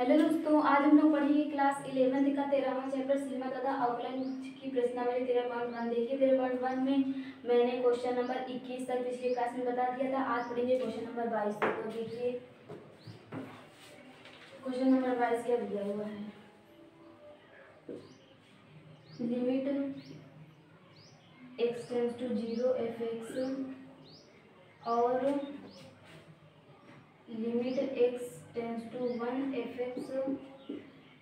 Hello दोस्तों, आज हम लोग पढ़ेंगे क्लास 11th का 13वां चैप्टर सीमा तथा अवकलन की प्रश्नावली 13.1। देखिए 13.1 में मैंने क्वेश्चन नंबर 21 तक पिछले क्लास में बता दिया था। आज पढ़ेंगे क्वेश्चन नंबर 22 तक। तो देखिए क्वेश्चन नंबर 22 क्या दिया हुआ है। Limit x tends to 0 fx और limit x tends to 1 fx,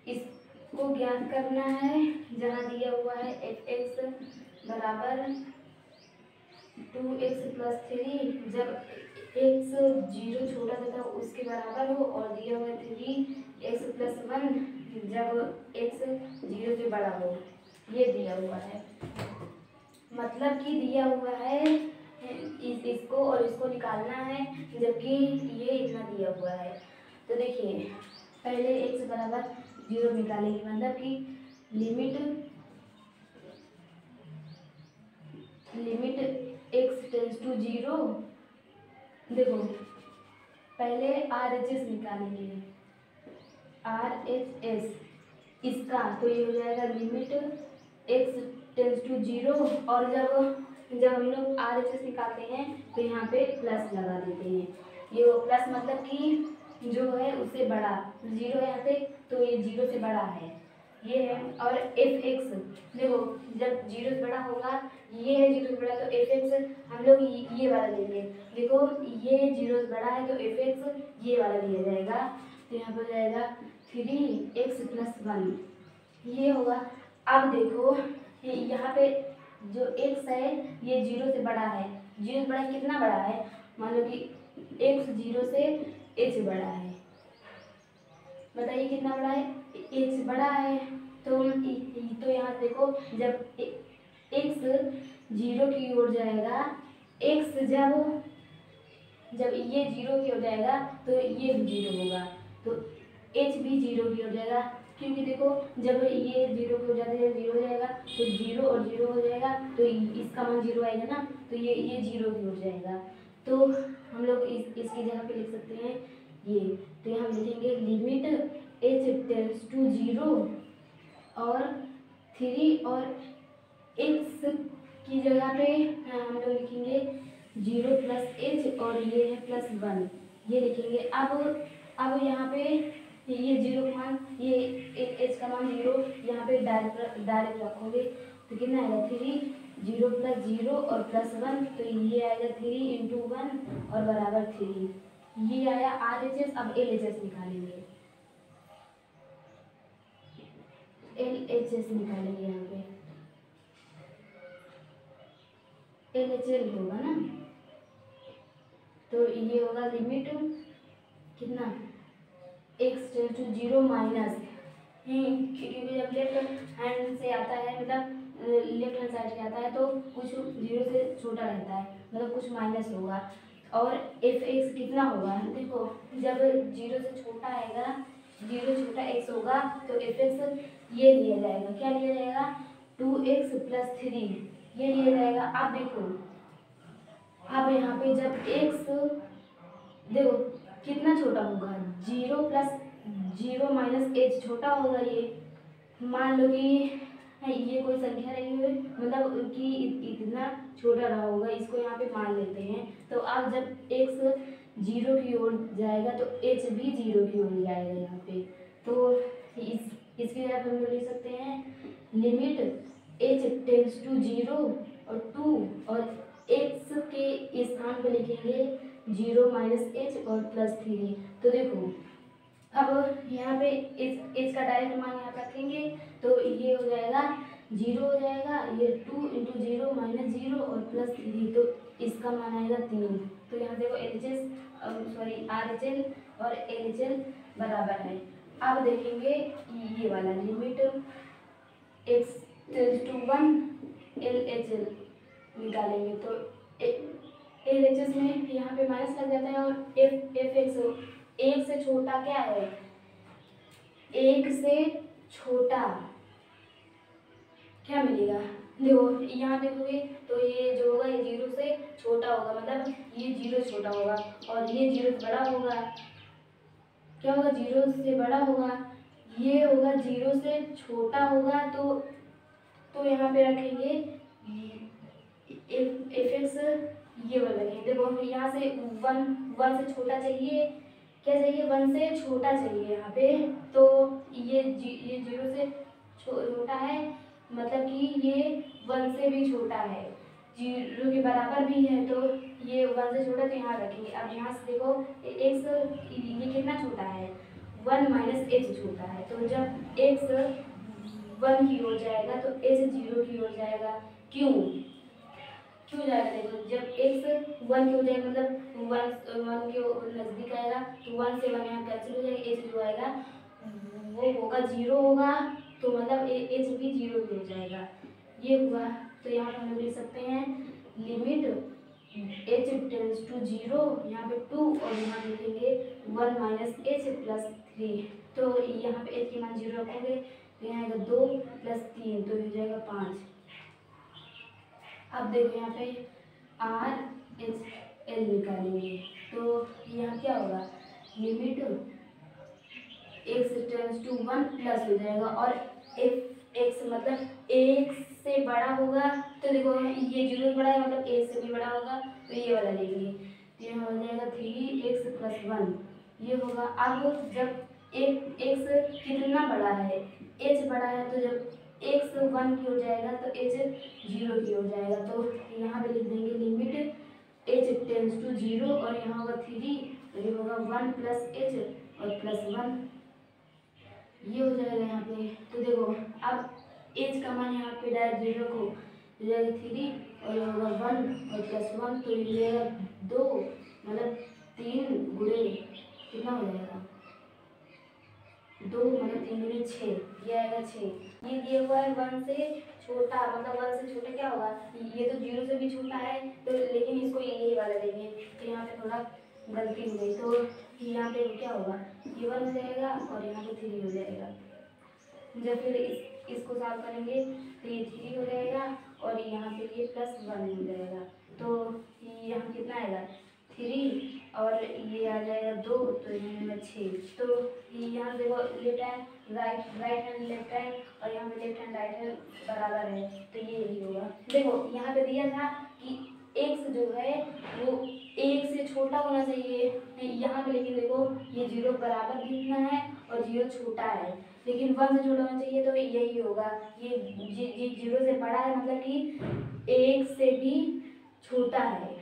इसको ज्ञात करना है। जहाँ दिया हुआ है fx बराबर 2x प्लस 3, जब x 0 छोटा तथा उसके बराबर हो, और दिया हुआ 3x प्लस 1 जब x 0 से बड़ा हो। ये दिया हुआ है, मतलब कि दिया हुआ है इसको और इसको निकालना है, जबकि ये इतना दिया हुआ है। तो देखिए पहले x बराबर 0 निकालेंगे, मतलब कि लिमिट x टेंड्स टू 0। देखो पहले RHS निकालेंगे, RHS इसका, तो ये हो जाएगा लिमिट x टेंड्स टू 0। और जब हम लोग RHS निकालते हैं तो यहाँ पे प्लस लगा देते हैं। ये वो प्लस मतलब कि जो है उससे बड़ा, 0 है यहाँ पे तो ये 0 से बड़ा है, ये है। और fx देखो जब 0 से बड़ा होगा, ये है 0 से बड़ा, तो fx हम लोग ये वाला लेंगे। देखो ये 0 से बड़ा है तो fx ये वाला लिया जाएगा, तो यहाँ पर जाएगा 3x प्लस 1, ये होगा। अब देखो यहाँ पे जो x है ये 0 से बड़ा है। 0 से बड़ा कितना बड़ा है, मान लो कि x 0 से h बड़ा है। बताइए कितना बड़ा है, x बड़ा है। तो यहाँ देखो जब x 0 की ओर जाएगा, x जब ये 0 की ओर जाएगा तो ये भी 0 होगा, तो h भी 0 की ओर जाएगा। क्योंकि देखो जब ये 0 की ओर जाते हैं 0 हो जाएगा, तो 0 और 0 हो जाएगा, तो इसका मान 0 आएगा ना, तो ये 0 की ओर जाएगा। तो हम लोग इसकी जगह पे लिख सकते हैं ये। तो यहाँ लिखेंगे लिमिट h टेंड्स टू 0 और 3, और x की जगह पे हम लोग लिखेंगे 0 प्लस h, और ये है प्लस 1, ये लिखेंगे। अब यहाँ पे ये 0 का मान, ये h का मान 0 यहाँ पे डायरेक्ट रखोगे, तो कितना आएगा 3, 0 प्लस 0 और प्लस 1, तो ये आएगा 3 इंटू 1 और बराबर 3। ये आया RHS। अब LHS निकालेंगे, LHS निकालेंगे। यहाँ पे LHL होगा ना, तो ये होगा लिमिट कितना x टेंड्स टू 0 माइनस, क्योंकि जब लेफ्ट हैंड से आता है, मतलब लेफ्ट हैंड साइड से आता है तो कुछ 0 से छोटा रहता है, मतलब कुछ माइनस होगा। और fx कितना होगा, देखो जब 0 से छोटा आएगा, 0 छोटा x होगा, तो fx ये लिया जाएगा। क्या लिया जाएगा, 2x प्लस 3 ये लिया जाएगा। अब देखो अब यहाँ पे जब x देखो कितना छोटा होगा, 0 प्लस 0 माइनस h छोटा होगा। ये मान लो कि ये कोई संख्या रही है, मतलब कि इतना छोटा रहा होगा, इसको यहाँ पे मान लेते हैं। तो अब जब x 0 की ओर जाएगा तो h भी 0 की ओर जाएगा यहाँ पे। तो इसके जगह हम लोग लिख सकते हैं लिमिट h टेंड्स टू 0 और 2, और x के स्थान पे लिखेंगे 0 माइनस h और प्लस 3। तो देखो अब यहाँ पे इस का डायरेक्ट मान यहाँ रखेंगे, तो ये हो जाएगा 0 हो जाएगा, ये 2 इंटू 0 माइनस 0 और प्लस 3, तो इसका मान आएगा 3। तो यहाँ देखो RHL और LHL बराबर है। अब देखेंगे ये वाला limit x tends to 1 LHL निकालेंगे, तो LHS में यहाँ पे माइनस लग जाता है, और fx एक से छोटा क्या है, एक से छोटा क्या मिलेगा। देखो यहाँ देखोगे तो ये जो होगा ये 0 से छोटा होगा, मतलब ये 0 छोटा होगा, और ये 0 से बड़ा होगा। क्या होगा, 0 से बड़ा होगा, ये होगा 0 से छोटा होगा, तो यहाँ पे रखेंगे एफ एक्स, ये वाला रखेंगे। देखो यहाँ से वन से छोटा चाहिए, क्या चाहिए, 1 से छोटा चाहिए यहाँ पे, तो ये 0 से छोटा है, मतलब कि ये 1 से भी छोटा है, 0 के बराबर भी है, तो ये 1 से छोटा, तो यहाँ रखेंगे। अब यहाँ से देखो x ये कितना छोटा है, 1 माइनस h छोटा है, तो जब x 1 की हो जाएगा तो h 0 की हो जाएगा। क्यों जाएगा, देखो जब x 1 की हो जाएगा, मतलब 1 के नज़दीक आएगा, तो 1 से 1 यहाँ कैंसिल हो जाएगा, h जो आएगा वो होगा 0 होगा, तो मतलब h भी 0 की हो जाएगा, ये हुआ। तो यहाँ पर हम लिख सकते हैं लिमिट h टेंड्स टू 0, यहाँ पे 2 और यहाँ पे लिखेंगे 1 माइनस h प्लस 3, तो यहाँ पे h की मान 0 रखोगे, तो यहाँ आएगा 2 प्लस 3, तो हो जाएगा 5। अब देखो यहाँ पे आर एच एल निकालेंगे, तो यहाँ क्या होगा, limit x tends to 1 plus हो जाएगा, और एफ एक्स मतलब एक से बड़ा होगा, तो देखो ये 0 बड़ा है, मतलब एक से भी बड़ा होगा, तो ये वाला लेंगे, तो ये हो जाएगा 3x प्लस 1, ये होगा। अब जब एक x कितना बड़ा है, h बड़ा है, तो जब x 1 की हो जाएगा तो h 0 की हो जाएगा, तो यहाँ पे लिख देंगे लिमिट h टेंड्स टू 0, और यहाँ होगा 3, तो ये होगा 1 प्लस h और प्लस 1, ये हो जाएगा यहाँ पे। तो देखो अब h का मान यहाँ पे डायरेक्ट 0 को हो जाएगा 3, और ये होगा 1 और प्लस 1, तो ये जाएगा 2, मतलब 3 गुणे कितना हो जाएगा, 2 मतलब 3 गुणे 6, ये आएगा 6। ये दिया हुआ है 1 से छोटा, मतलब 1 से छोटा क्या होगा, ये तो 0 से भी छोटा है, तो लेकिन इसको यही वाला देंगे, तो यहाँ पे थोड़ा गलती हो गई, तो यहाँ पे क्या होगा, ये 1 हो जाएगा और यहाँ पे 3 हो जाएगा। जब फिर इसको सॉल्व करेंगे तो ये 3 हो जाएगा, और यहाँ पे ये प्लस 1 हो जाएगा, तो यहाँ कितना आएगा 3, और ये आ जाएगा 2, तो यहाँ 6। तो यहाँ देखो left hand right hand left hand, और यहाँ पे लेफ्ट हैंड राइट हैंड बराबर है, तो ये यही होगा। देखो यहाँ पे दिया था कि x जो है वो 1 से छोटा होना चाहिए यहाँ पे, लेकिन देखो ये 0 बराबर भी इतना है और 0 छोटा है, लेकिन 1 से छोटा होना चाहिए, तो यही होगा। ये 0 से बड़ा है, मतलब कि 1 से भी छोटा है,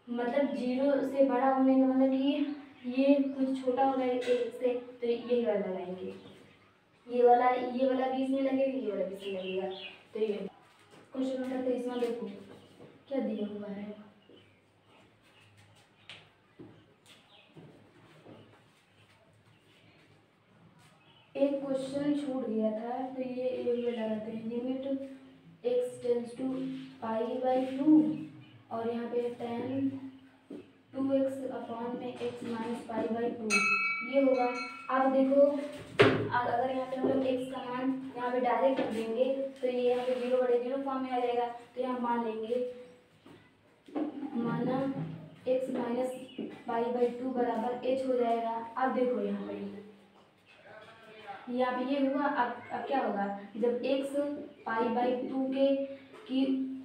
मतलब 0 से बड़ा होने का मतलब कि ये कुछ छोटा होगा 1 से, तो यही वाला लगाएंगे, ये वाला भी इसमें लगेगा, ये वाला भी इसमें लगेगा। तो ये क्वेश्चन नंबर 23 में देखो क्या दिया हुआ है, एक क्वेश्चन छूट गया था, तो ये लगाते हैं limit x tends to pi by 2, और यहाँ पे tan 2x अपॉन में x माइनस पाई बाई 2, ये होगा। अब देखो अगर यहाँ पे हम लोग x का मान यहाँ पे डायरेक्ट रख देंगे, तो ये यहाँ पे 0/0 फॉर्म में आ जाएगा, तो यहाँ मान लेंगे, माना x माइनस पाई बाई 2 बराबर h हो जाएगा। अब देखो यहाँ पे ये हुआ। अब क्या होगा, जब x पाई बाई 2 की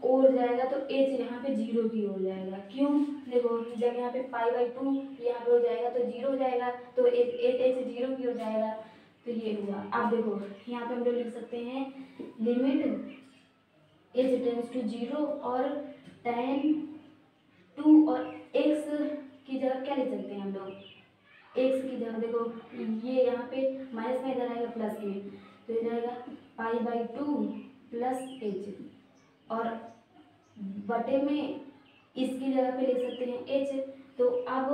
ओर जाएगा तो h यहाँ पे 0 की हो जाएगा। क्यों, देखो जब यहाँ पे पाई बाई 2 यहाँ पे हो जाएगा तो 0 हो जाएगा, तो h 0 की हो जाएगा, तो ये हुआ। अब देखो यहाँ पे हम लोग लिख सकते हैं लिमिट h टेंड्स टू 0, और tan 2 और x की जगह क्या लिख सकते हैं हम लोग, x की जगह देखो ये यहाँ पे माइनस में, इधर आएगा प्लस में, तो ये जाएगा पाई बाई 2 प्लस h, और बटे में इसकी जगह पे लिख सकते हैं h। तो अब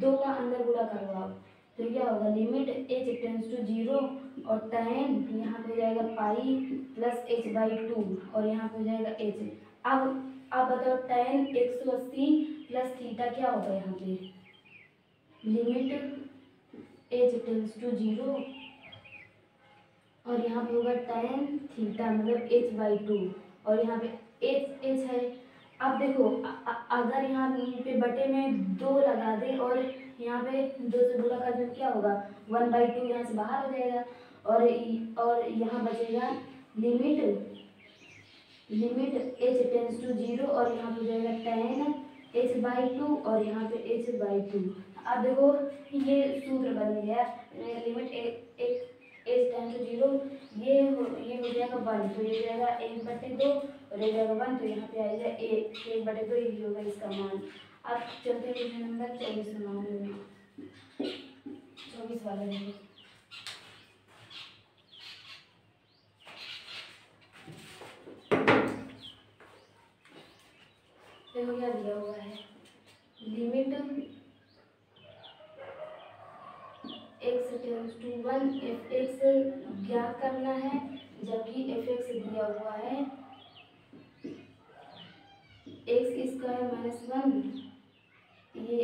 2 का अंदर गुणा करो आप, तो क्या होगा लिमिट h टेंड्स टू 0, और tan यहाँ पे हो जाएगा पाई प्लस h बाई 2, और यहाँ पे हो जाएगा h। अब बताओ tan 180 प्लस थीटा क्या होगा, यहाँ पे लिमिट h टेंड्स टू 0, और यहाँ पे होगा tan थीटा मतलब h बाई 2, और यहाँ पे h है, अब देखो अगर यहाँ पे बटे में 2 लगा दें और यहाँ पे 2 से गुणा कर दें क्या होगा, 1/2 यहाँ से बाहर हो जाएगा और यहाँ बचेगा लिमिट h टेंस टू 0 और यहाँ पे हो जाएगा tan h/2 और यहाँ पे h/2। अब देखो ये सूत्र बन गया, लिमिट h टेंस टू 0 ये हो जाएगा 1, तो ये हो जाएगा 1/2 और ये जाएगा 1, तो यहाँ पे आएगा 1/2, ये होगा इसका मान। अब चलते हैं क्वेश्चन नंबर 24 में, 24 वाला देखो। देखो क्या दिया हुआ है, limit x tends to 1 f(x) ज्ञात करना है, जबकि f(x) दिया हुआ है x² - 1, ये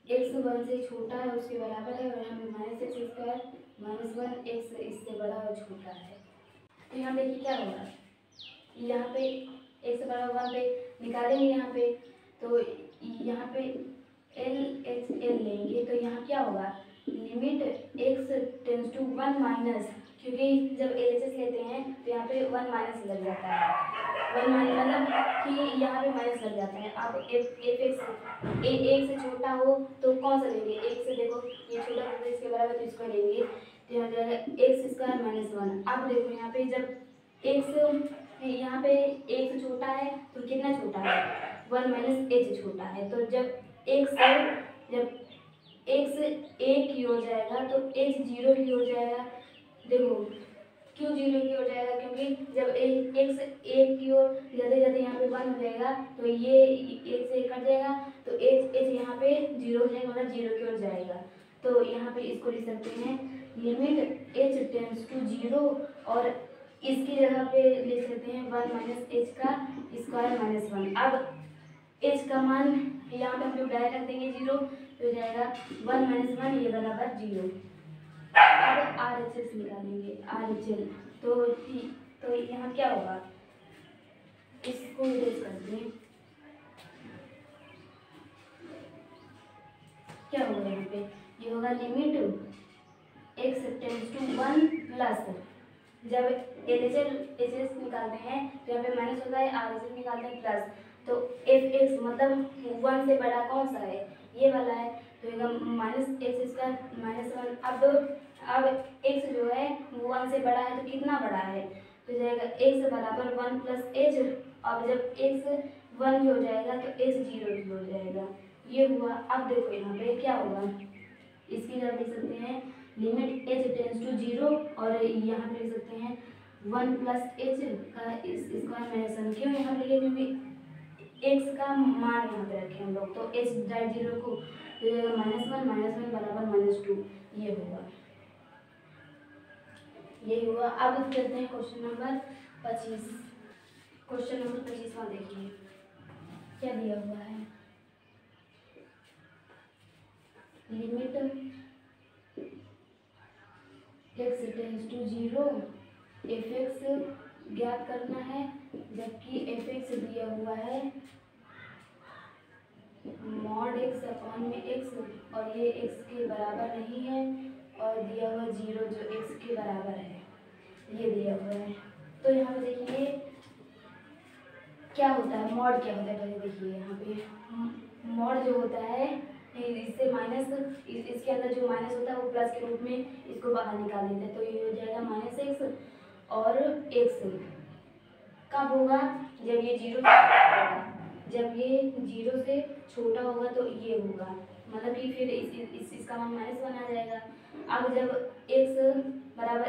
x 1 से छोटा है उसके बराबर है, और यहाँ पे -x² - 1 x इससे बड़ा और छोटा है। तो यहाँ देखिए क्या होगा, यहाँ पे x बराबर 1 पे निकालेंगे यहाँ पे, तो यहाँ पे LHL लेंगे, तो यहाँ क्या होगा, limit x tends to 1 minus, क्योंकि जब LHS लेते हैं तो यहाँ पे 1 माइनस लग जाता है, 1 माइनस मतलब कि यहाँ पे माइनस लग जाता है। अब f(x) एक से छोटा हो तो कौन सा लेंगे, एक से देखो ये छोटा होगा इसके बराबर, तो इसको लेंगे, तो यहाँ जाएगा x² - 1। अब देखो यहाँ पे जब x यहाँ पे 1 से छोटा है तो कितना छोटा है, 1 माइनस h छोटा है, तो जब x 1 की हो जाएगा तो h 0 की हो जाएगा। देखो क्यों 0 की हो जाएगा, क्योंकि जब x 1 की ओर जाते जाते यहाँ पे 1 हो जाएगा, तो ये 1 से 1 कट जाएगा, तो h यहाँ पे 0 हो जाएगा, मतलब 0 की ओर जाएगा। तो यहाँ पे इसको लिख सकते हैं लिमिट h टेंस टू 0, और इसकी जगह पे लिख सकते हैं 1 माइनस h का स्क्वायर माइनस 1। अब h का मान यहाँ पे हम लोग डायरेक्ट रख देंगे 0, तो हो जाएगा 1 माइनस 1 ये बराबर 0। अब RHS निकालेंगे, RHL, तो यहाँ क्या होगा, इसको इरेज कर दें, क्या होगा यहाँ पे, ये होगा limit x tends to 1 plus, जब LHS निकालते हैं तो यहाँ पे माइनस होता है, RHS निकालते हैं प्लस, तो f(x) मतलब 1 से बड़ा कौन सा है, ये वाला है, तो -x² - 1। अब x जो है 1 से बड़ा है, तो कितना बड़ा है, तो जाएगा x बराबर 1 प्लस h। अब जब x 1 हो जाएगा तो h 0 हो जाएगा, ये हुआ। अब देखो यहाँ पे क्या होगा, इसकी जगह लिख सकते हैं लिमिट h टेंस टू 0, और यहाँ पे लिख सकते हैं 1 प्लस h का स्क्वायर माइनस 1। क्यों यहाँ पे लिखे, क्योंकि x का मान यहाँ पे रखे हम लोग, तो h डाइट 0 को -1 बराबर -2, ये हुआ। अब चलते हैं क्वेश्चन नंबर 25। क्वेश्चन नंबर 25 देखिए क्या दिया हुआ है, limit x tends to 0 f(x) ज्ञात करना है, जबकि f(x) दिया हुआ है mod x/x, और ये x के बराबर नहीं है, और दिया हुआ 0 जो x के बराबर है, ये दिया हुआ है। तो यहाँ पे देखिए क्या होता है, मॉड क्या होता है, पहले देखिए यहाँ पे मॉड जो होता है, इससे माइनस, इसके अंदर जो माइनस होता है वो प्लस के रूप में इसको बाहर निकाल देते हैं, तो ये हो जाएगा -x और x कब होगा, जब ये 0 होगा, जब ये 0 से छोटा होगा तो ये होगा, मतलब कि फिर इसका मान -1 आ जाएगा। अब जब x बराबर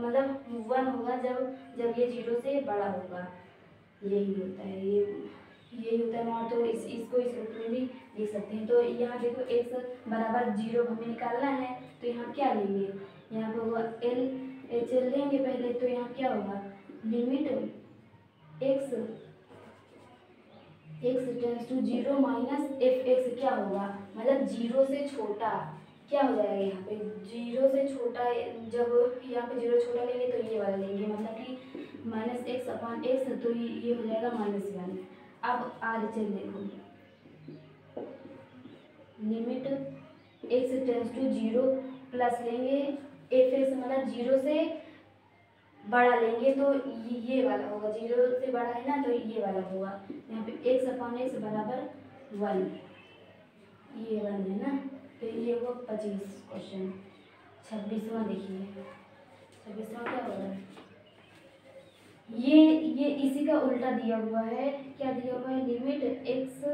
मतलब 1 होगा, जब ये 0 से बड़ा होगा, यही होता है, यही होता है मॉड। तो इसको इस रूप में भी लिख सकते हैं। तो यहाँ देखो x बराबर 0 हमें निकालना है, तो यहाँ क्या लेंगे, यहाँ पे होगा LHL लेंगे पहले, तो यहाँ क्या होगा, limit x tends to 0 minus f(x) क्या होगा, मतलब 0 से छोटा क्या हो जाएगा, यहाँ पे 0 से छोटा, जब यहाँ पे 0 छोटा लेंगे तो ये वाला लेंगे, मतलब कि -x/x, तो ये हो जाएगा -1। अब RHS देखो, limit x tends to 0 plus लेंगे f(x) मतलब 0 से बड़ा लेंगे तो ये वाला होगा, 0 से बड़ा है ना तो ये वाला होगा। यहाँ पे x/x बराबर 1, ये 1 है ना, तो ये होगा 25 क्वेश्चन। 26वां देखिए, 26वां क्या होगा, ये इसी का उल्टा दिया हुआ है। क्या दिया हुआ है, limit x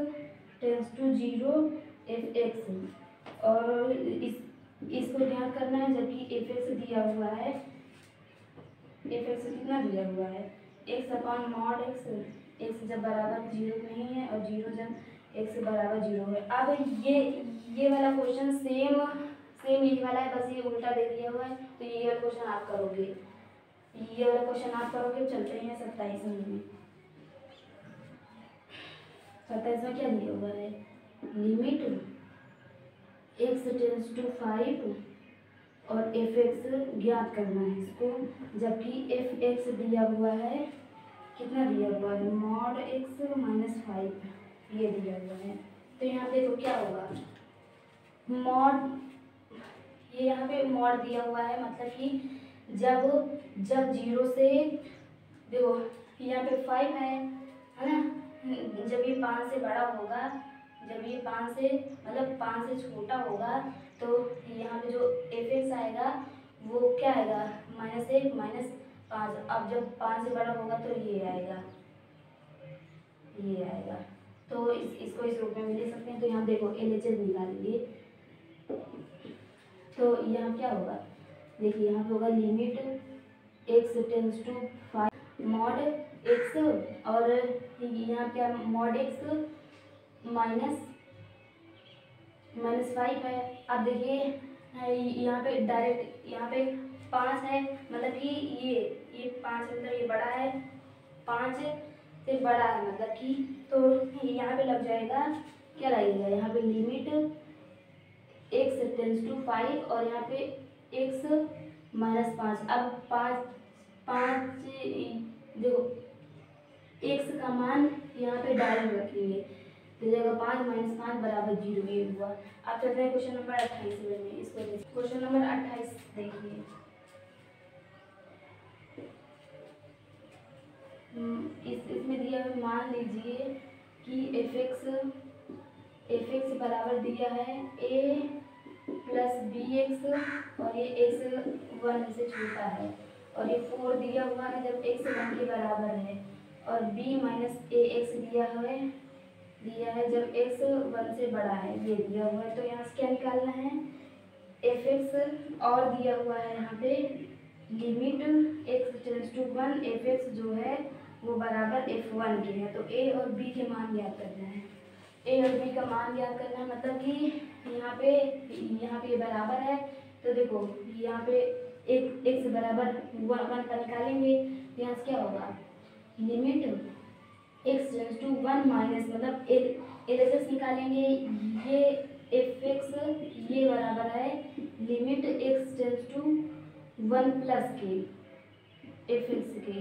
tends to 0 f(x) और इसको ध्यान करना है, जबकि f(x) दिया हुआ है, f(x) कितना दिया हुआ है, x/mod(x), x जब बराबर 0 नहीं है और 0 जब x बराबर 0 है। अब ये वाला क्वेश्चन सेम यही वाला है, बस ये उल्टा दे दिया हुआ है, तो ये वाला क्वेश्चन आप करोगे, ये वाला क्वेश्चन आप करोगे। चलते हैं 27वें में। 27वां क्या दिया हुआ है, लिमिट x टेंस टू 5 और f(x) ज्ञात करना है इसको, जबकि f(x) दिया हुआ है, कितना दिया हुआ है, mod x माइनस 5 ये दिया हुआ है। तो यहाँ देखो क्या होगा, mod, ये यहाँ पे mod दिया हुआ है, मतलब कि जब 0 से, देखो यहाँ पे 5 है ना, जब ये 5 से बड़ा होगा, जब ये 5 से मतलब 5 से छोटा होगा, तो यहाँ पे जो f(x) आएगा वो क्या आएगा, -1 -5। अब जब 5 से बड़ा होगा तो ये आएगा, ये आएगा। तो इसको इस रूप में भी ले सकते हैं। तो यहाँ देखो LHS निकालेंगे, तो यहाँ क्या होगा, देखिए यहाँ पे होगा limit x tends to 5 mod x, और यहाँ क्या mod x माइनस 5 है। अब देखिए यहाँ पे डायरेक्ट यहाँ पे 5 है, मतलब कि ये 5 मतलब ये बड़ा है, 5 से बड़ा है मतलब कि, तो यहाँ पे लग जाएगा, क्या लगेगा यहाँ पे, लिमिट x टेंस टू 5 और यहाँ पे x माइनस 5। अब 5 देखो x का मान यहाँ पे डायरेक्ट रखेंगे, तो जाएगा 5 - 5 बराबर 0, ये हुआ। अब चलते हैं क्वेश्चन नंबर 28 में। इसको क्वेश्चन नंबर 28 देखिए, इसमें दिया है, मान लीजिए कि f(x) बराबर दिया है a प्लस bx और ये x 1 से छोटा है, और ये 4 दिया हुआ है जब x 1 के बराबर है, और b माइनस ax दिया है जब x 1 से बड़ा है, ये दिया हुआ है। तो यहाँ से क्या निकालना है, f(x) और दिया हुआ है यहाँ पे limit x tends to 1 f(x) जो है वो बराबर f1 के है। तो a और b के मान ज्ञात करना है, a और b का मान ज्ञात करना है, मतलब कि यहाँ पे ये बराबर है, तो देखो यहाँ पे x बराबर 1 का निकालेंगे, तो यहाँ से क्या होगा, limit x tends to 1 minus, मतलब LHS निकालेंगे, ये f(x) ये बराबर है limit x tends to 1 plus के f(x) के,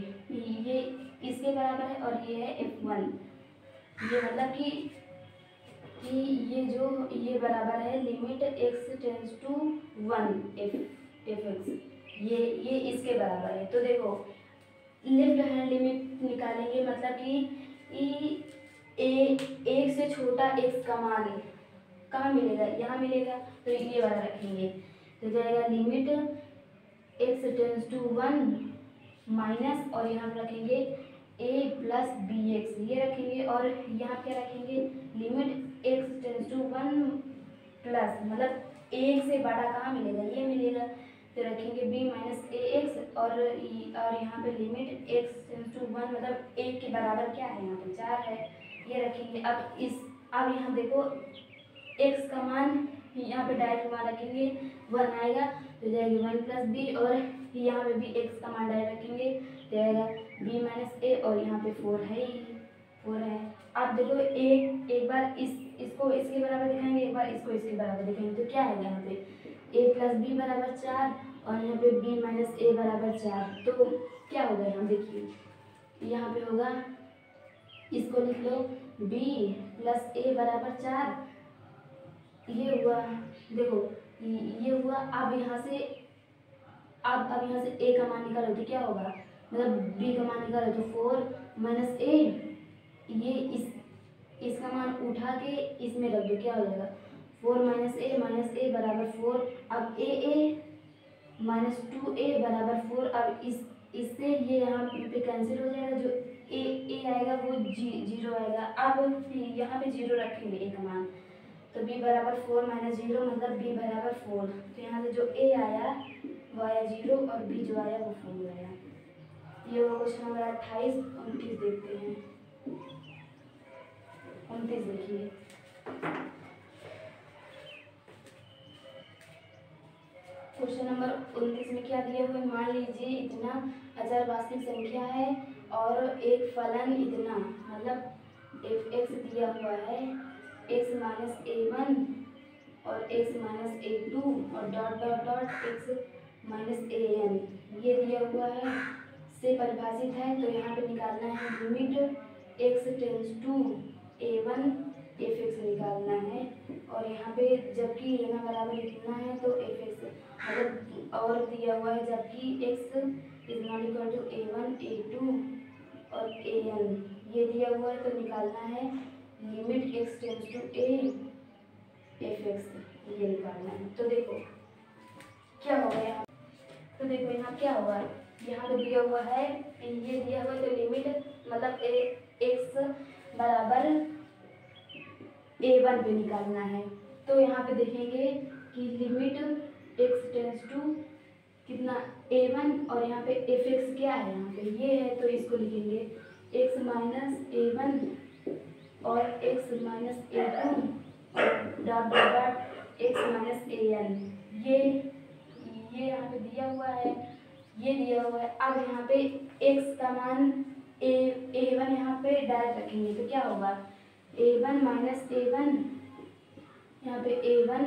ये इसके बराबर है, और ये है f1, ये मतलब कि ये बराबर है limit x tends to 1 f(x), ये इसके बराबर है। तो देखो लेफ्ट हैंड लिमिट निकालेंगे, मतलब कि एक से छोटा x का मान कहाँ मिलेगा, यहाँ मिलेगा, तो ये वाला रखेंगे, तो जाएगा limit x tends to 1 minus, और यहाँ पर रखेंगे a प्लस bx, ये रखेंगे, और यहाँ क्या रखेंगे, limit x tends to 1 plus, मतलब एक से बड़ा कहाँ मिलेगा, ये मिलेगा, तो रखेंगे b माइनस ax, और यहाँ पे लिमिट x टेंस टू 1 मतलब 1 के बराबर क्या है, यहाँ पे 4 है, ये रखेंगे। अब यहाँ देखो x का मान यहाँ पे डायरेक्ट मान रखेंगे 1 आएगा, तो जाएगी 1 प्लस बी, और यहाँ पे भी x का मान डायरेक्ट रखेंगे, तो आएगा b माइनस ए, और यहाँ पे 4 है ही, 4 है। अब देखो एक बार इसको इसके बराबर दिखाएंगे, एक बार इसको इसके बराबर दिखाएंगे, तो क्या आएगा यहाँ पे a प्लस बी बराबर 4, और यहाँ पे b माइनस ए बराबर 4, तो क्या होगा यहाँ देखिए, यहाँ पे होगा इसको लिख लो b प्लस a बराबर 4। ये हुआ, देखो ये हुआ। अब यहाँ से अब यहाँ से a का मान निकालो तो क्या होगा, मतलब b का मान निकालो तो 4 माइनस a, ये इसका मान उठा के इसमें रख दो, क्या हो जाएगा 4 माइनस a बराबर 4। अब a माइनस 2a बराबर 4। अब इससे ये यहाँ पे कैंसिल हो जाएगा, जो a आएगा वो जीरो आएगा। अब यहाँ पे जीरो रखेंगे a का मान, तो b बराबर 4 माइनस 0 मतलब b बराबर 4। तो यहाँ से जो a आया वो आया 0 और b जो आया वो 4 आया। ये वो क्वेश्चन नंबर 28। 29 देखते हैं। 29 देखिए, क्वेश्चन नंबर 29 में क्या दिया हुआ है, मान लीजिए इतना अचर वास्तविक संख्या है और एक फलन इतना, मतलब f(x) दिया हुआ है x माइनस a1 और x माइनस a2 और dot dot dot x minus an, ये दिया हुआ है, से परिभाषित है। तो यहाँ पे निकालना है limit x tends to a1 f(x) निकालना है। और यहाँ पे जबकि लेना बराबर इतना है तो f(x) मतलब और दिया हुआ है, जबकि x is not equal to a1 a2 और an, ये दिया हुआ है। तो निकालना है limit x tends to a f(x), ये निकालना है। तो देखो क्या होगा यहाँ, तो देखो यहाँ क्या होगा, यहाँ पे दिया हुआ है, ये दिया हुआ है तो लिमिट मतलब x बराबर a1 पे निकालना है। तो यहाँ पे देखेंगे कि लिमिट x टेंस टू कितना a1 और यहाँ पे f(x) क्या है, यहाँ पे ये है, तो इसको लिखेंगे x माइनस a1 और x minus a2 dot dot dot x minus an, ये यहाँ पे दिया हुआ है, ये दिया हुआ है। अब यहाँ पे x का मान a1 यहाँ पे डायरेक्ट रखेंगे तो क्या होगा a1 माइनस a1, यहाँ पे a1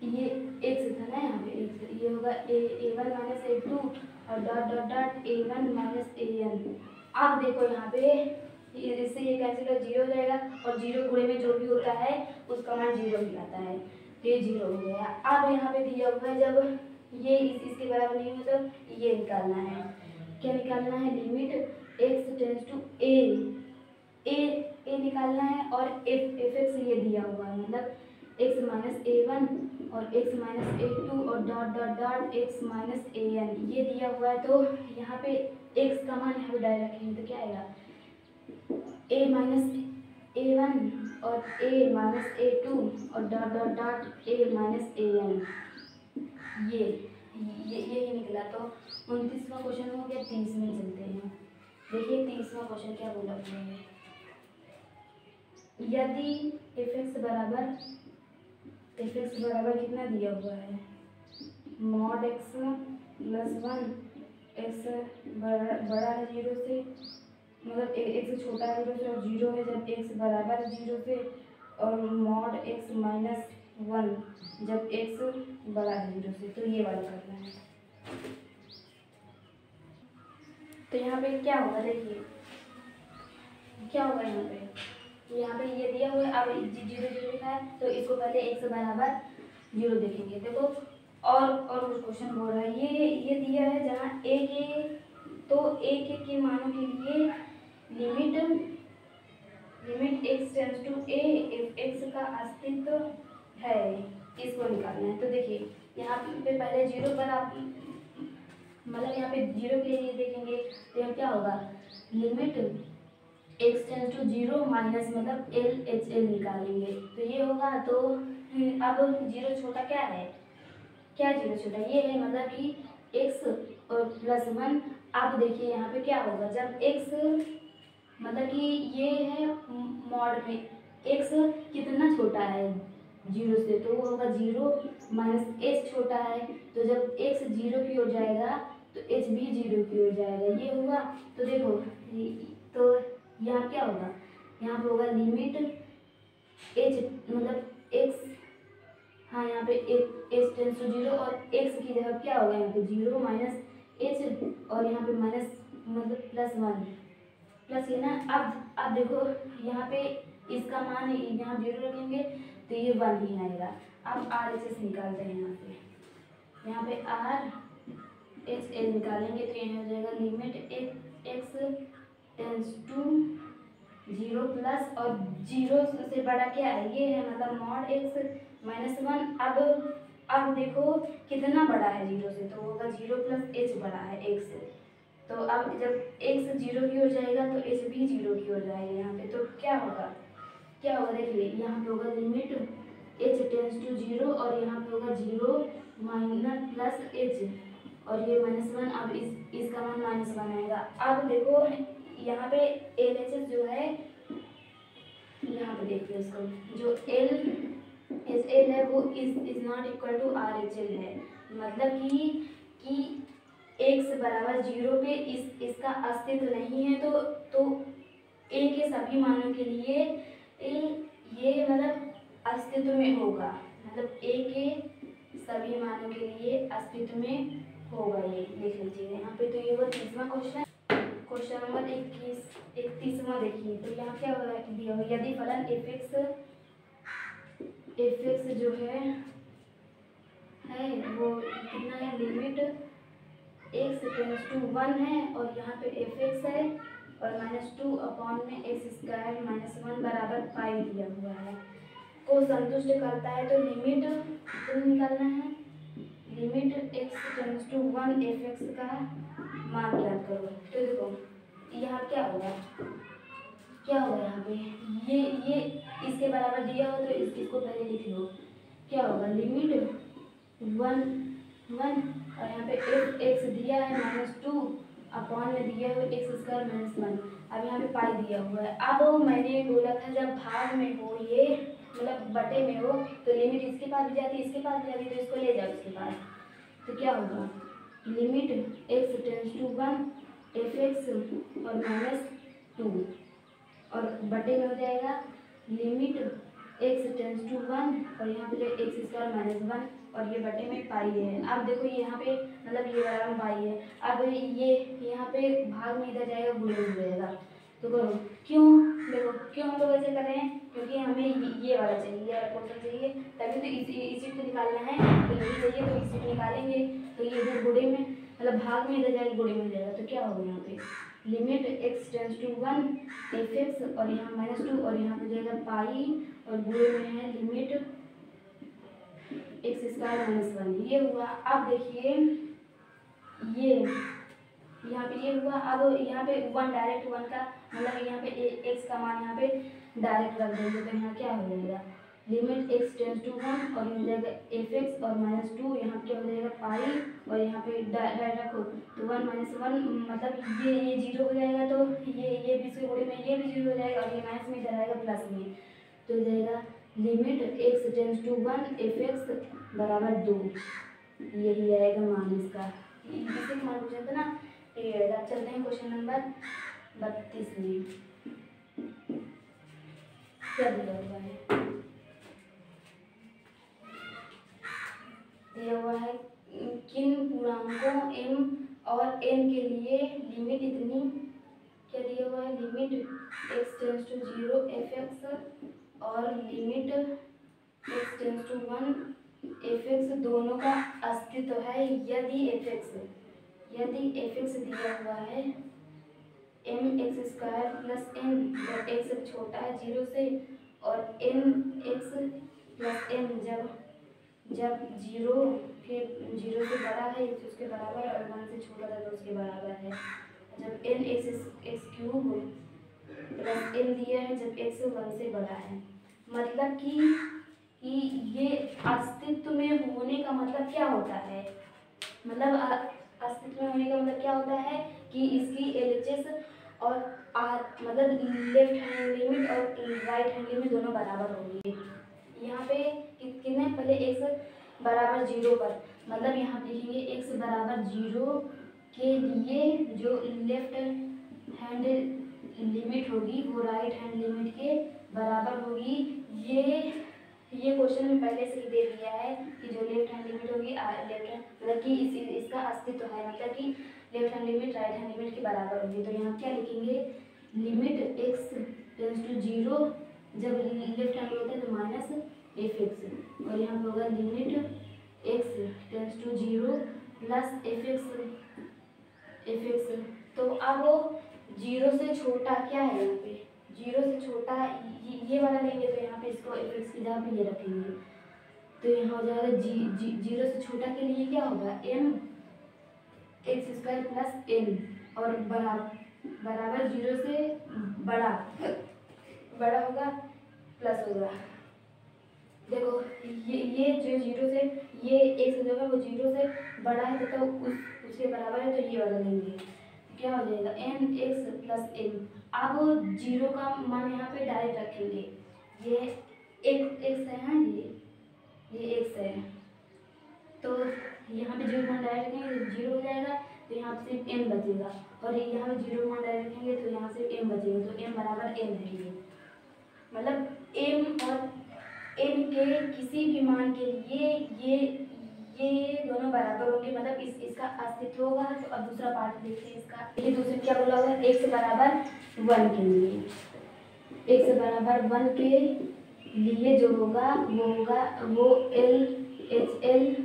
ये x था ना, यहाँ पे x, ये होगा a1 माइनस a2 और dot dot dot a1 minus an। अब देखो यहाँ पे इससे ये कैंसिल हो, जीरो हो जाएगा और जीरो गुणे में जो भी होता है उसका मान जीरो ही आता है, तो ये जीरो हो गया। अब यहाँ पे दिया हुआ है जब ये इसके बराबर नहीं हो तो ये निकालना है, क्या निकालना है, limit x tends to a निकालना है और f(x) ये दिया हुआ है, मतलब x माइनस a1 और x माइनस a2 और dot dot dot x minus an, ये दिया हुआ है। तो यहाँ पे x का मान यहाँ पे डायरेक्ट रखेंगे तो क्या आएगा a माइनस a1 और a माइनस a2 और dot dot dot a minus an, ये निकला। तो 29वां क्वेश्चन हो गया। 30 में चलते हैं। देखिए 30वां क्वेश्चन क्या बोला हुआ है, यदि f(x) बराबर कितना दिया हुआ है, मॉड x प्लस 1, x बड़ा है 0 से, मतलब x छोटा है 0 से और 0 है जब x बराबर 0 से, और मॉड x माइनस 1 जब x बड़ा है 0 से, तो ये वाला करना है। तो यहाँ पे क्या होगा, देखिए क्या होगा यहाँ पे ये दिया हुआ है। अब 0 0 लिखा है तो इसको पहले x बराबर 0 देखेंगे। देखो और कुछ क्वेश्चन बोल रहा है, ये दिया है जहाँ a के मानों के लिए limit x tends to a f(x) का अस्तित्व है, इसको निकालना है। तो देखिए यहाँ पे पहले 0 पर आप मतलब यहाँ पे 0 के लिए देखेंगे तो यहाँ क्या होगा, limit x tends to 0 minus मतलब LHL निकालेंगे तो ये होगा। तो अब 0 छोटा क्या है, क्या 0 छोटा ये है, मतलब कि x और प्लस 1। अब देखिए यहाँ पे क्या होगा, जब x मतलब कि ये है मॉड में x कितना छोटा है 0 से, तो वो होगा 0 माइनस h छोटा है, तो जब x 0 की हो जाएगा तो h भी 0 की हो जाएगा, ये हुआ। तो देखो तो यहाँ क्या होगा, यहाँ पे होगा लिमिट h मतलब x, हाँ यहाँ पे h टेंस टू 0 और x की जगह क्या होगा यहाँ पे 0 माइनस h और यहाँ पे माइनस मतलब प्लस 1, प्लस ये ना। अब देखो यहाँ पे इसका मान यहाँ 0 रखेंगे तो ये 1 ही आएगा। अब RHS निकालते हैं यहाँ पे RHS निकालेंगे तो यहाँ हो जाएगा limit x tends to 0 plus और 0 से बड़ा क्या है, ये है मतलब मॉड x माइनस 1। अब देखो कितना बड़ा है 0 से, तो होगा 0 प्लस h बड़ा है x से। तो अब जब x 0 की हो जाएगा तो h भी 0 की हो जाएगा यहाँ पे। तो क्या होगा देखिए यहाँ पे होगा लिमिट h टेंस टू 0 और यहाँ पे होगा 0 माइनस प्लस h और ये -1। अब इसका मान -1 आएगा। अब देखो यहाँ पे LHS जो है, यहाँ पे देखिए उसको, जो LHL है वो is not equal to RHL है। मतलब कि x बराबर 0 पे इसका अस्तित्व नहीं है। तो a के सभी मानों के लिए ये मतलब अस्तित्व में होगा, मतलब a के सभी मानों के लिए अस्तित्व में होगा। ये देख लीजिए यहाँ पे। तो ये वो 30वां क्वेश्चन नंबर 31वां देखिए। तो यहाँ क्या दिया हुआ, यदि फलन fx जो है वो कितना है, लिमिट x टेंस टू 1 है और यहाँ पे fx है और -2 अपॉन में x² -1 बराबर पाई दिया हुआ है को संतुष्ट करता है। तो लिमिट निकालना है, limit x tends to 1 fx का मान ज्ञात करो। तो देखो यहाँ क्या होगा यहाँ पे ये इसके बराबर दिया हो तो इसको पहले लिख लो। क्या होगा, लिमिट 1 और यहाँ पे x दिया है -2 अपॉन में दिया हुआ x² -1। अब यहाँ पे पाई दिया हुआ है। अब मैंने बोला था जब भाग में हो ये मतलब बटे में हो तो लिमिट इसके पास भी जाती है, इसके पास भी जाती है, तो इसको ले जाओ इसके पास। तो क्या होगा, limit x tends to 1 fx और -2 और बटे में हो जाएगा लिमिट x टेंस टू 1 और यहाँ पे जो x² -1 और ये बटे में पाई है। अब देखो यहाँ पे मतलब ये बराबर पाई है। अब ये यहाँ पे भाग में इधर जाएगा, गुणे हो जाएगा। तो करो क्यों, देखो क्यों हम लोग ऐसे कर रहे हैं, क्योंकि हमें ये वाला चाहिए, ये वाला पोर्शन चाहिए, तभी तो इसी को निकालना है। तो यही चाहिए तो इसी को निकालेंगे। तो ये इधर गुणे में मतलब भाग में इधर जाएगा, गुणे में हो जाएगा। तो क्या होगा यहाँ पे limit x tends to 1 fx और यहाँ -2 और यहाँ पे जाएगा पाई और गुणे में है लिमिट x² -1। ये हुआ। अब देखिए ये यहाँ पे ये हुआ। अब यहाँ पे 1 डायरेक्ट 1 का मतलब यहाँ पे x का मान यहाँ पे डायरेक्ट रख देंगे। तो यहाँ क्या हो जाएगा, लिमिट x टेंस टू 1 और ये हो जाएगा fx और -2 यहाँ क्या हो जाएगा पाई और यहाँ पे डायरेक्ट रखो तो 1 -1 मतलब ये 0 हो जाएगा। तो ये भी इसके गुणे में ये भी 0 हो जाएगा और ये माइनस में इधर आएगा प्लस में। तो हो जाएगा limit x tends to 1 fx बराबर 2। यही आएगा मान इसका। इसे मान पूछा था ना। अब चलते हैं क्वेश्चन नंबर 32 में। क्या दिया हुआ है, दिया हुआ है किन पूर्णांकों m और n के लिए लिमिट इतनी, क्या दिया हुआ है, limit x tends to 0 fx और limit x tends to 1 fx दोनों का अस्तित्व है। यदि fx दिया हुआ है mx² प्लस n जब x छोटा है 0 से और nx प्लस n जब 0 से बड़ा है उसके बराबर और 1 से छोटा था तो उसके बराबर है। जब n x³ प्लस n दिया है जब x 1 से बड़ा है। मतलब कि ये अस्तित्व में होने का मतलब क्या होता है, मतलब अस्तित्व में होने का मतलब क्या होता है कि इसकी LHS और R मतलब लेफ्ट हैंड लिमिट और राइट हैंड लिमिट दोनों बराबर होंगी। यहाँ पे कितने पहले x बराबर 0 पर मतलब यहाँ लिखेंगे x बराबर 0 के लिए जो लेफ्ट हैंड लिमिट होगी वो राइट हैंड लिमिट के बराबर होगी। ये क्वेश्चन में पहले से ही दे दिया है कि जो लेफ्ट हैंड लिमिट होगी लेफ्ट हैंड मतलब कि इसका अस्तित्व है, मतलब कि left hand limit right hand limit के बराबर होगी। तो यहाँ क्या लिखेंगे लिमिट x टेंस टू 0, जब लेफ्ट हैंड होता है तो माइनस एफ एक्स, और यहाँ पे होगा limit x tends to 0 plus f x. तो अब 0 से छोटा क्या है यहाँ पे, 0 से छोटा ये वाला लेंगे तो यहाँ पे इसको एफ एक्स की जगह पे ये रखेंगे, तो यहाँ हो जाएगा 0 से छोटा के लिए क्या होगा m x square plus n, और बराबर 0 से बड़ा होगा प्लस होगा। देखो ये जो 0 से ये x जो है वो 0 से बड़ा है तथा उसके बराबर है, तो ये वाला लेंगे, क्या हो जाएगा n x प्लस n। अब 0 का मान यहाँ पे डायरेक्ट रखेंगे, ये x है, हाँ ये x है, तो यहाँ पे 0 मान डायरेक्ट रखेंगे तो 0 हो जाएगा, तो यहाँ पे सिर्फ m बचेगा, और यहाँ पे 0 मान डायरेक्ट रखेंगे तो यहाँ सिर्फ m बचेगा, तो m बराबर n है। ये मतलब m और n के किसी भी मान के लिए ये दोनों बराबर होंगे, मतलब इसका अस्तित्व होगा। तो अब दूसरा पार्ट देखते हैं इसका। ये दूसरे क्या बोला होगा, x बराबर 1 के लिए, x बराबर 1 के लिए जो होगा वो एल एच एल,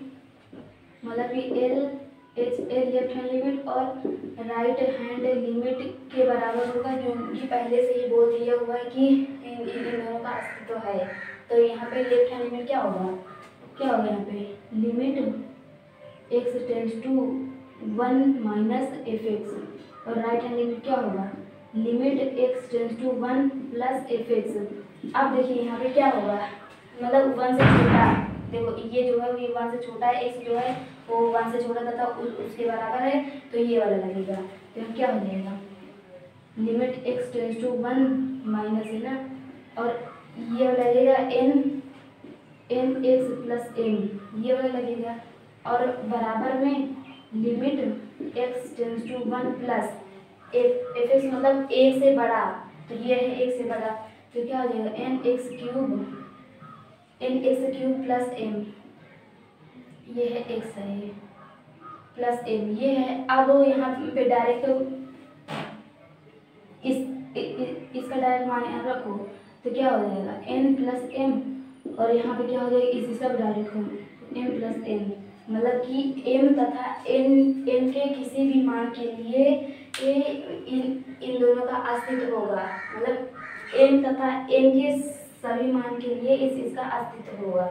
मतलब कि L H L left hand limit और राइट हैंड लिमिट के बराबर होगा, क्योंकि पहले से ही बोल दिया हुआ है कि इन दोनों का अस्तित्व है। तो यहाँ पे लेफ्ट हैंड लिमिट क्या होगा यहाँ पे limit x tends to 1 minus f x, और राइट हैंड लिमिट क्या होगा limit x tends to 1 plus f x. अब देखिए यहाँ पे क्या होगा, मतलब 1 से छोटा, देखो ये जो है ये 1 से छोटा है, x जो है वो 1 से छोटा तथा उसके बराबर है, तो ये वाला लगेगा। तो क्या हो जाएगा limit x tends to 1 minus है ना, और ये वाला लगेगा n x प्लस m, ये वाला लगेगा, और बराबर में limit x tends to 1 plus f x, मतलब एक से बड़ा, तो ये है एक से बड़ा, तो क्या हो जाएगा n x cube plus m, ये है x है ये प्लस m ये है। अब यहाँ पे डायरेक्ट इसका डायरेक्ट मान यहाँ रखो, तो क्या हो जाएगा n प्लस m, और यहाँ पे क्या हो जाएगा इसका डायरेक्ट m प्लस n, मतलब कि m तथा n के किसी भी मान के लिए इन दोनों का अस्तित्व होगा, मतलब m तथा n के सभी मान के लिए इसका अस्तित्व होगा।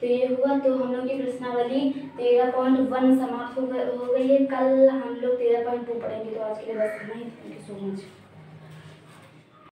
तो ये हुआ, तो हम लोग की प्रश्नावली 13.1 समाप्त हो गई है। कल हम लोग 13.2 पढ़ेंगे। तो आज के लिए बस इतना ही। Thank you so much.